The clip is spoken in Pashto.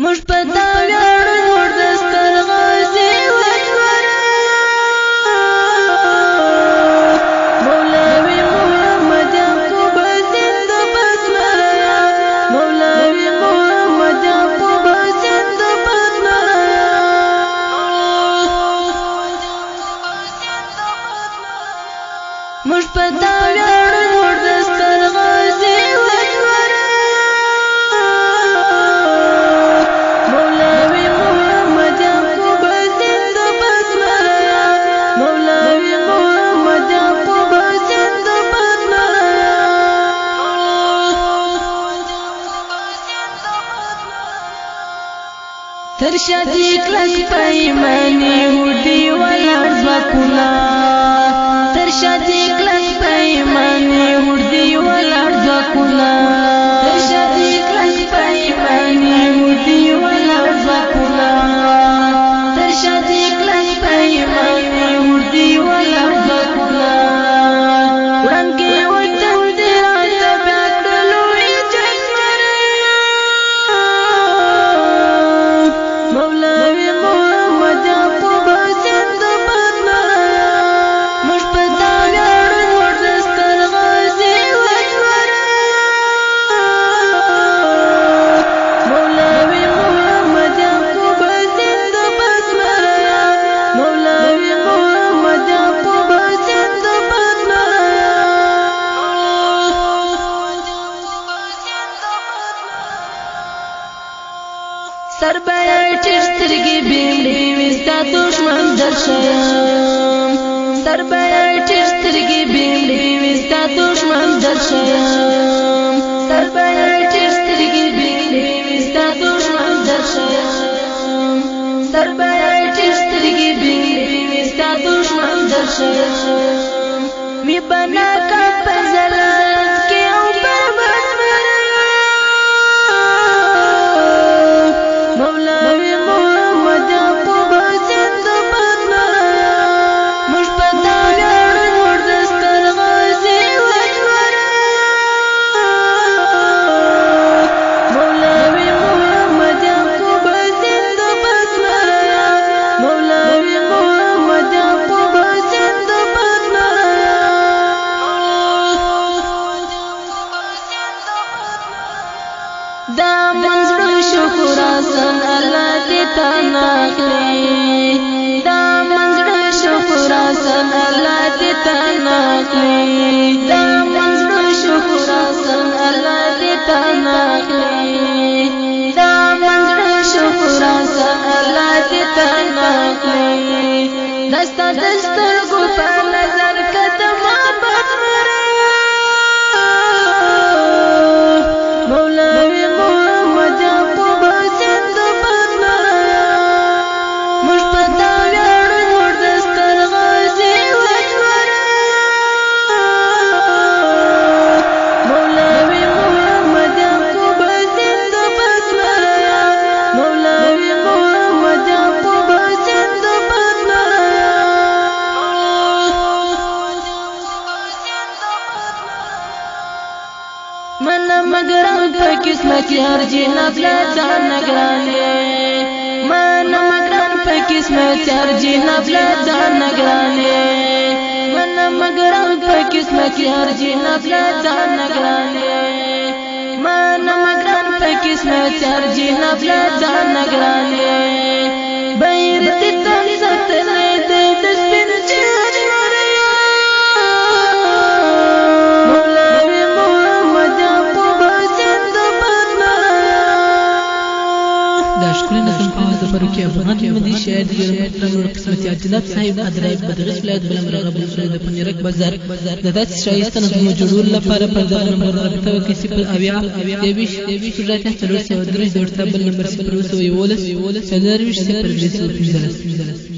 مش پتا ویاړو نور دستر غازی وکبر مولوی محمد یعقوب زند بسمایا مولوی محمد یعقوب زند بسمایا مش پتا ویاړو نور دستر غازی وکبر ترشدی کلک پیمانی وډی ولر زکونا ترشدی کلک پیمانی وډی ولر زکونا ترشدی کلک پیمانی وډی ولر زکونا ترشدی کلک پیمانی وډی ولر زکونا ورنګي وته دې راځه بکلو سربای ټسترګي بیمړي وستا دښمن درشم سربای ټسترګي بیمړي وستا دښمن درشم سربای ټسترګي بیمړي وستا دښمن درشم سربای ټسترګي بیمړي وستا دښمن درشم می بنا کا پزلات کې او په دا منظر شکر آسان اللہ دیتا ناکلی دا منظر شکر آسان اللہ دیتا ناکلی دا منظر شکر آسان اللہ دیتا ناکلی دا منظر شکر آسان اللہ دیتا ناکلی دستا دستر گو پا نظر کتما بخمر مولوی محمد یعقوب زند بسمایا مش پتا ویاړو نور دستر غازی وکبر مولوی محمد یعقوب زند بسمایا مولوی محمد یعقوب زند بسمایا من مگرم پا قسمت یار جناب لازان نگرانے من مگرم پا قسمت یار جناب لازان نگرانے من مگرم پا قسمت یار جناب لازان نگرانے من مگرم پا قسمت یار جناب لازان نگرانے بیر تیتن ستنے دے دسپن چاج مریا مولوی محمد یعقوب زند بسمایا دا شکرین نظم آواز دفروکی افغان مدی شاعر دیگر محترم نور قسمتی عجلات صاحب ادرائی بدغش ولایت بلمرغب بلسوی د پنیرک بازار دادات شایسته نظم جوړول لپاره پر دغه نمبر رابطه وکړئ 0 اویا 23 4 3 بل نمبر 0 0 15